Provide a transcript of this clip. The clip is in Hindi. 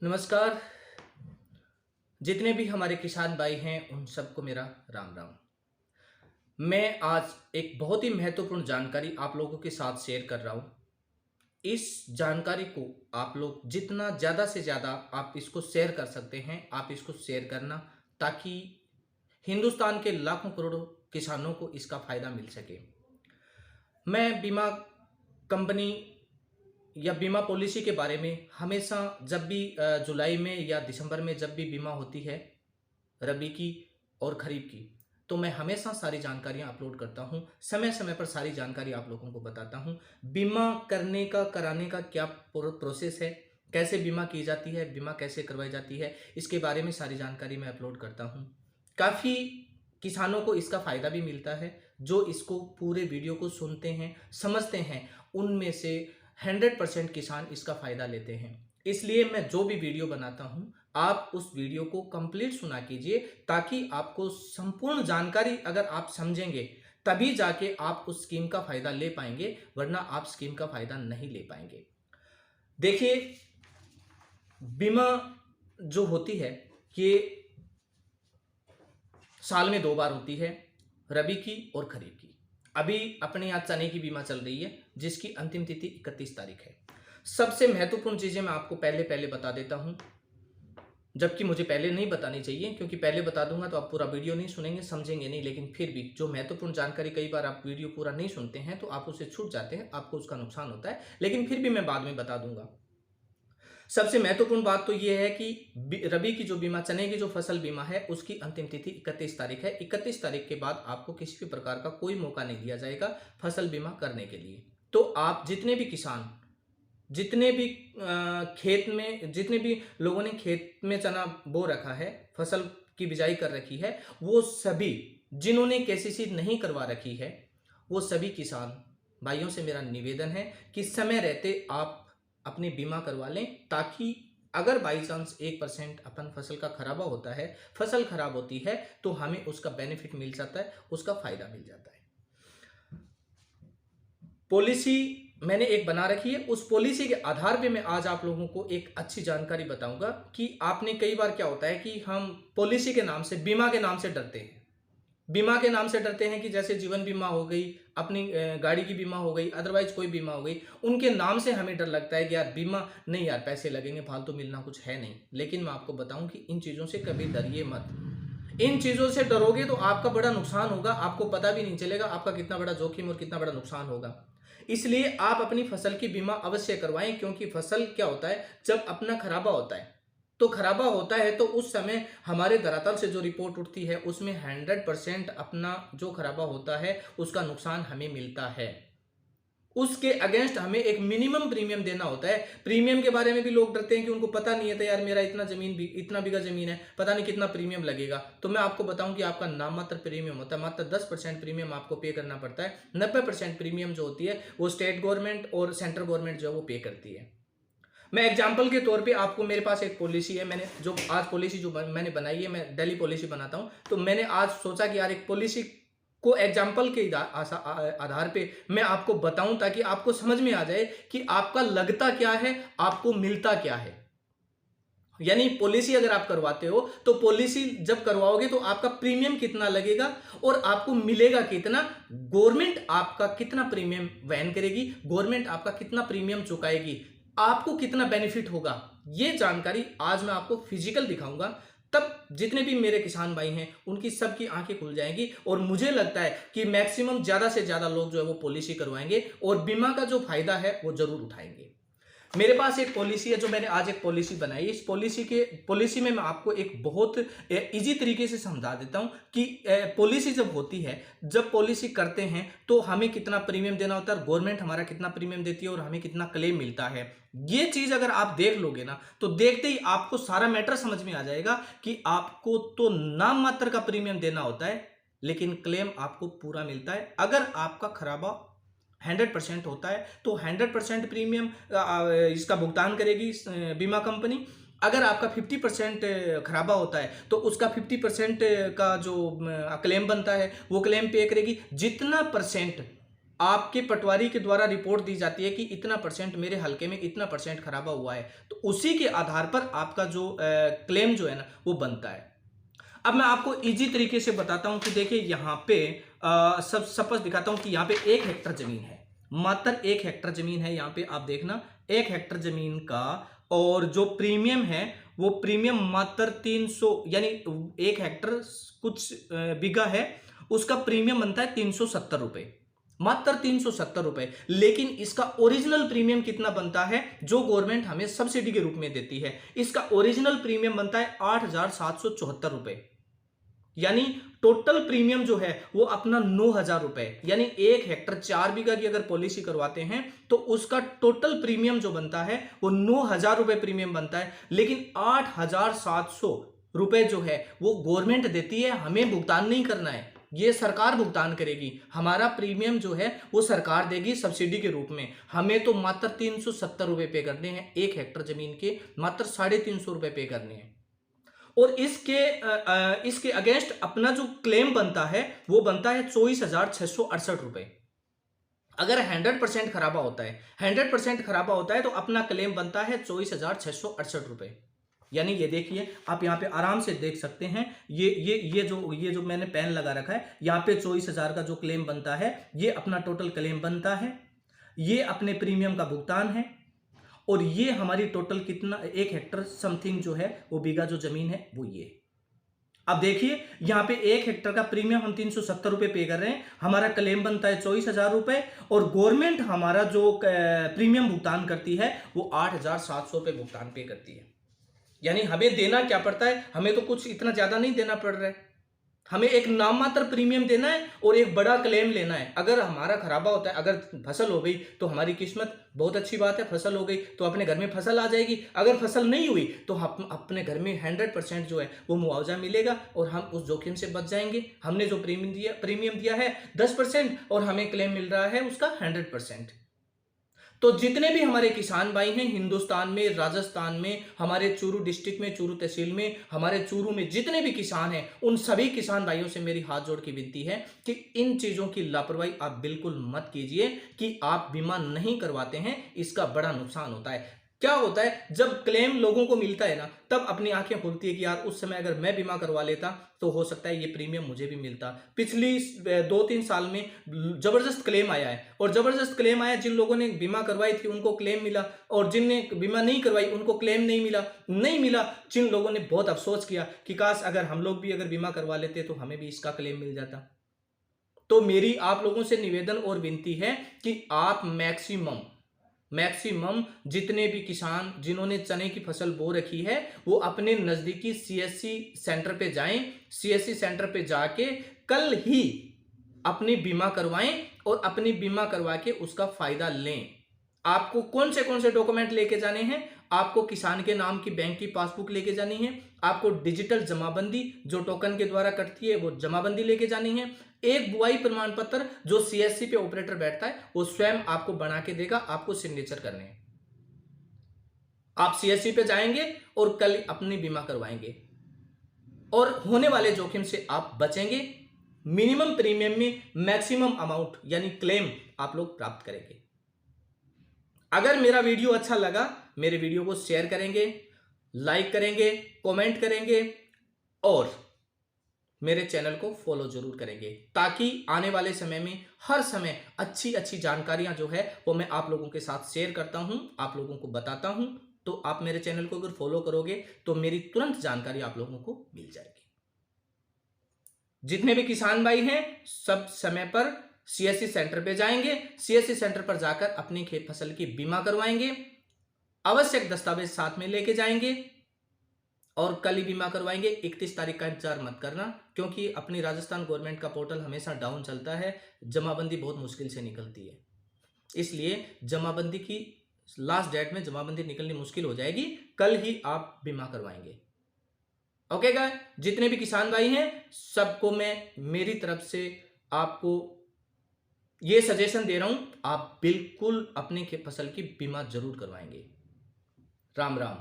नमस्कार। जितने भी हमारे किसान भाई हैं उन सबको मेरा राम राम। मैं आज एक बहुत ही महत्वपूर्ण जानकारी आप लोगों के साथ शेयर कर रहा हूँ। इस जानकारी को आप लोग जितना ज़्यादा से ज़्यादा आप इसको शेयर कर सकते हैं, आप इसको शेयर करना, ताकि हिंदुस्तान के लाखों करोड़ों किसानों को इसका फ़ायदा मिल सके। मैं बीमा कंपनी या बीमा पॉलिसी के बारे में हमेशा जब भी जुलाई में या दिसंबर में जब भी बीमा होती है, रबी की और खरीफ की, तो मैं हमेशा सारी जानकारियां अपलोड करता हूं। समय समय पर सारी जानकारी आप लोगों को बताता हूं। बीमा करने का कराने का क्या प्रोसेस है, कैसे बीमा की जाती है, बीमा कैसे करवाई जाती है, इसके बारे में सारी जानकारी मैं अपलोड करता हूं। काफ़ी किसानों को इसका फ़ायदा भी मिलता है। जो इसको पूरे वीडियो को सुनते हैं, समझते हैं, उनमें से 100% किसान इसका फ़ायदा लेते हैं। इसलिए मैं जो भी वीडियो बनाता हूं, आप उस वीडियो को कंप्लीट सुना कीजिए, ताकि आपको संपूर्ण जानकारी अगर आप समझेंगे तभी जाके आप उस स्कीम का फ़ायदा ले पाएंगे, वरना आप स्कीम का फ़ायदा नहीं ले पाएंगे। देखिए, बीमा जो होती है ये साल में 2 बार होती है, रबी की और खरीफ की। अभी अपने यहाँ चने की बीमा चल रही है, जिसकी अंतिम तिथि 31 तारीख है। सबसे महत्वपूर्ण चीज़ें मैं आपको पहले पहले बता देता हूँ, जबकि मुझे पहले नहीं बतानी चाहिए, क्योंकि पहले बता दूंगा तो आप पूरा वीडियो नहीं सुनेंगे, समझेंगे नहीं। लेकिन फिर भी जो महत्वपूर्ण जानकारी, कई बार आप वीडियो पूरा नहीं सुनते हैं तो आप उससे छूट जाते हैं, आपको उसका नुकसान होता है, लेकिन फिर भी मैं बाद में बता दूंगा। सबसे महत्वपूर्ण बात तो यह है कि रबी की जो बीमा, चने की जो फसल बीमा है, उसकी अंतिम तिथि 31 तारीख है। 31 तारीख के बाद आपको किसी भी प्रकार का कोई मौका नहीं दिया जाएगा फसल बीमा करने के लिए। तो आप जितने भी किसान, जितने भी खेत में, जितने भी लोगों ने खेत में चना बो रखा है, फसल की बिजाई कर रखी है, वो सभी, जिन्होंने केसीसी नहीं करवा रखी है, वो सभी किसान भाइयों से मेरा निवेदन है कि समय रहते आप अपनी बीमा करवा लें, ताकि अगर बाई चांस 1% अपन फसल का खराबा होता है, फसल खराब होती है, तो हमें उसका बेनिफिट मिल जाता है, उसका फायदा मिल जाता है। पॉलिसी मैंने एक बना रखी है, उस पॉलिसी के आधार पे मैं आज आप लोगों को एक अच्छी जानकारी बताऊंगा कि आपने, कई बार क्या होता है कि हम पॉलिसी के नाम से, बीमा के नाम से डरते हैं। बीमा के नाम से डरते हैं कि जैसे जीवन बीमा हो गई, अपनी गाड़ी की बीमा हो गई, अदरवाइज कोई बीमा हो गई, उनके नाम से हमें डर लगता है कि यार बीमा नहीं, यार पैसे लगेंगे, फालतू, मिलना कुछ है नहीं। लेकिन मैं आपको बताऊं कि इन चीज़ों से कभी डरिए मत। इन चीज़ों से डरोगे तो आपका बड़ा नुकसान होगा, आपको पता भी नहीं चलेगा आपका कितना बड़ा जोखिम और कितना बड़ा नुकसान होगा। इसलिए आप अपनी फसल की बीमा अवश्य करवाएं, क्योंकि फसल क्या होता है, जब अपना खराबा होता है, तो खराबा होता है तो उस समय हमारे धरातल से जो रिपोर्ट उठती है, उसमें 100% अपना जो खराबा होता है उसका नुकसान हमें मिलता है। उसके अगेंस्ट हमें एक मिनिमम प्रीमियम देना होता है। प्रीमियम के बारे में भी लोग डरते हैं कि उनको पता नहीं है, तो यार मेरा इतना जमीन भी, इतना बीघा जमीन है, पता नहीं कितना प्रीमियम लगेगा। तो मैं आपको बताऊं कि आपका नाम मात्र प्रीमियम होता है, मात्र 10% प्रीमियम आपको पे करना पड़ता है। 90% प्रीमियम जो होती है वो स्टेट गवर्नमेंट और सेंट्रल गवर्नमेंट जो है वो पे करती है। मैं एग्जाम्पल के तौर पे आपको, मेरे पास एक पॉलिसी है, मैंने जो आज पॉलिसी जो मैंने बनाई है, मैं डेली पॉलिसी बनाता हूं, तो मैंने आज सोचा कि यार एक पॉलिसी को एग्जाम्पल के आधार पे मैं आपको बताऊं, ताकि आपको समझ में आ जाए कि आपका लगता क्या है, आपको मिलता क्या है। यानी पॉलिसी अगर आप करवाते हो तो पॉलिसी जब करवाओगे तो आपका प्रीमियम कितना लगेगा और आपको मिलेगा कितना, गवर्नमेंट आपका कितना प्रीमियम वहन करेगी, गवर्नमेंट आपका कितना प्रीमियम चुकाएगी, आपको कितना बेनिफिट होगा, ये जानकारी आज मैं आपको फिजिकल दिखाऊंगा। तब जितने भी मेरे किसान भाई हैं उनकी सबकी आंखें खुल जाएंगी, और मुझे लगता है कि मैक्सिमम ज्यादा से ज्यादा लोग जो है वो पॉलिसी करवाएंगे और बीमा का जो फायदा है वो जरूर उठाएंगे। मेरे पास एक पॉलिसी है, जो मैंने आज एक पॉलिसी बनाई है। इस पॉलिसी में मैं आपको एक बहुत इजी तरीके से समझा देता हूं कि पॉलिसी जब होती है, जब पॉलिसी करते हैं तो हमें कितना प्रीमियम देना होता है, गवर्नमेंट हमारा कितना प्रीमियम देती है और हमें कितना क्लेम मिलता है। ये चीज अगर आप देख लोगे ना, तो देखते ही आपको सारा मैटर समझ में आ जाएगा कि आपको तो नाम मात्र का प्रीमियम देना होता है, लेकिन क्लेम आपको पूरा मिलता है। अगर आपका खराबा 100% होता है तो 100% प्रीमियम इसका भुगतान करेगी बीमा कंपनी। अगर आपका 50% खराबा होता है तो उसका 50% का जो क्लेम बनता है वो क्लेम पे करेगी। जितना परसेंट आपके पटवारी के द्वारा रिपोर्ट दी जाती है कि इतना परसेंट मेरे हलके में इतना परसेंट खराबा हुआ है, तो उसी के आधार पर आपका जो क्लेम जो है ना वो बनता है। अब मैं आपको इजी तरीके से बताता हूं कि देखिए यहाँ पे सब सपोज दिखाता हूं कि यहाँ पे 1 हेक्टर जमीन है, मात्र 1 हेक्टर जमीन है। यहाँ पे आप देखना 1 हेक्टर जमीन का, और जो प्रीमियम है वो प्रीमियम मात्र 300, यानी 1 हेक्टर कुछ बीघा है, उसका प्रीमियम बनता है 370 रुपए, मात्र 370 रुपए। लेकिन इसका ओरिजिनल प्रीमियम कितना बनता है, जो गवर्नमेंट हमें सब्सिडी के रूप में देती है, इसका ओरिजिनल प्रीमियम बनता है 8,774 रुपए। यानी टोटल प्रीमियम जो है वो अपना 9,000 रुपए, यानी 1 हेक्टर 4 बीघा की अगर पॉलिसी करवाते हैं तो उसका टोटल प्रीमियम जो बनता है वो 9,000 रुपए प्रीमियम बनता है। लेकिन 8,700 रुपए जो है वो गवर्नमेंट देती है, हमें भुगतान नहीं करना है, ये सरकार भुगतान करेगी। हमारा प्रीमियम जो है वो सरकार देगी सब्सिडी के रूप में। हमें तो मात्र 370 रुपए पे करने हैं, 1 हेक्टर जमीन के मात्र 350 रुपए पे करने हैं। और इसके अगेंस्ट अपना जो क्लेम बनता है वो बनता है 24,668 रुपए। अगर 100% खराबा होता है, 100% खराबा होता है तो अपना क्लेम बनता है 24,668 रुपए। यानी ये देखिए, आप यहाँ पे आराम से देख सकते हैं, ये जो मैंने पेन लगा रखा है, यहाँ पे 24,000 का जो क्लेम बनता है ये अपना टोटल क्लेम बनता है, ये अपने प्रीमियम का भुगतान है, और ये हमारी टोटल कितना 1 हेक्टर समथिंग जो है वो बीघा जो जमीन है वो ये। अब देखिए यहां पे 1 हेक्टर का प्रीमियम हम 370 रुपए पे कर रहे हैं, हमारा क्लेम बनता है 24,000 रुपए, और गवर्नमेंट हमारा जो प्रीमियम भुगतान करती है वो 8,700 रुपए भुगतान पे करती है। यानी हमें देना क्या पड़ता है, हमें तो कुछ इतना ज्यादा नहीं देना पड़ रहा है, हमें एक नाम मात्र प्रीमियम देना है और एक बड़ा क्लेम लेना है। अगर हमारा खराबा होता है, अगर फसल हो गई तो हमारी किस्मत, बहुत अच्छी बात है, फसल हो गई तो अपने घर में फसल आ जाएगी। अगर फसल नहीं हुई तो हम अपने घर में 100% जो है वो मुआवजा मिलेगा और हम उस जोखिम से बच जाएंगे। हमने जो प्रीमियम दिया है 10% और हमें क्लेम मिल रहा है उसका 100%। तो जितने भी हमारे किसान भाई हैं हिंदुस्तान में, राजस्थान में, हमारे चूरू डिस्ट्रिक्ट में, चूरू तहसील में, हमारे चूरू में जितने भी किसान हैं, उन सभी किसान भाइयों से मेरी हाथ जोड़ के विनती है कि इन चीजों की लापरवाही आप बिल्कुल मत कीजिए कि आप बीमा नहीं करवाते हैं, इसका बड़ा नुकसान होता है। क्या होता है, जब क्लेम लोगों को मिलता है ना, तब अपनी आंखें खुलती है कि यार उस समय अगर मैं बीमा करवा लेता तो हो सकता है ये प्रीमियम मुझे भी मिलता। पिछली 2-3 साल में जबरदस्त क्लेम आया है, और जबरदस्त क्लेम आया, जिन लोगों ने बीमा करवाई थी उनको क्लेम मिला, और जिनने बीमा नहीं करवाई उनको क्लेम नहीं मिला। जिन लोगों ने बहुत अफसोस किया कि काश अगर हम लोग भी अगर बीमा करवा लेते तो हमें भी इसका क्लेम मिल जाता। तो मेरी आप लोगों से निवेदन और विनती है कि आप मैक्सिमम जितने भी किसान जिन्होंने चने की फसल बो रखी है वो अपने नजदीकी सीएससी सेंटर पे जाएं, सीएससी सेंटर पे जाके कल ही अपनी बीमा करवाएं और अपनी बीमा करवा के उसका फायदा लें। आपको कौन से डॉक्यूमेंट लेके जाने हैं, आपको किसान के नाम की बैंक की पासबुक लेके जानी है, आपको डिजिटल जमाबंदी जो टोकन के द्वारा कटती है वो जमाबंदी लेके जानी है, एक बुआई प्रमाण पत्र जो सीएससी पे ऑपरेटर बैठता है वो स्वयं आपको बना के देगा, आपको सिग्नेचर करने हैं। आप सीएससी पे जाएंगे और कल अपनी बीमा करवाएंगे और होने वाले जोखिम से आप बचेंगे। मिनिमम प्रीमियम में मैक्सिमम अमाउंट यानी क्लेम आप लोग प्राप्त करेंगे। अगर मेरा वीडियो अच्छा लगा, मेरे वीडियो को शेयर करेंगे, लाइक करेंगे, कमेंट करेंगे और मेरे चैनल को फॉलो जरूर करेंगे, ताकि आने वाले समय में हर समय अच्छी अच्छी जानकारियां जो है वो मैं आप लोगों के साथ शेयर करता हूं, आप लोगों को बताता हूं। तो आप मेरे चैनल को अगर फॉलो करोगे तो मेरी तुरंत जानकारी आप लोगों को मिल जाएगी। जितने भी किसान भाई हैं सब समय पर सीएससी सेंटर पे जाएंगे, सीएससी सेंटर पर जाकर अपनी खेत फसल की बीमा करवाएंगे, आवश्यक दस्तावेज साथ में लेके जाएंगे और कल ही बीमा करवाएंगे। 31 तारीख का इंतजार मत करना, क्योंकि अपनी राजस्थान गवर्नमेंट का पोर्टल हमेशा डाउन चलता है, जमाबंदी बहुत मुश्किल से निकलती है, इसलिए जमाबंदी की लास्ट डेट में जमाबंदी निकलनी मुश्किल हो जाएगी, कल ही आप बीमा करवाएंगे। ओके गाइस, जितने भी किसान भाई हैं सबको मैं मेरी तरफ से आपको ये सजेशन दे रहा हूं, आप बिल्कुल अपनी फसल की बीमा जरूर करवाएंगे। राम राम।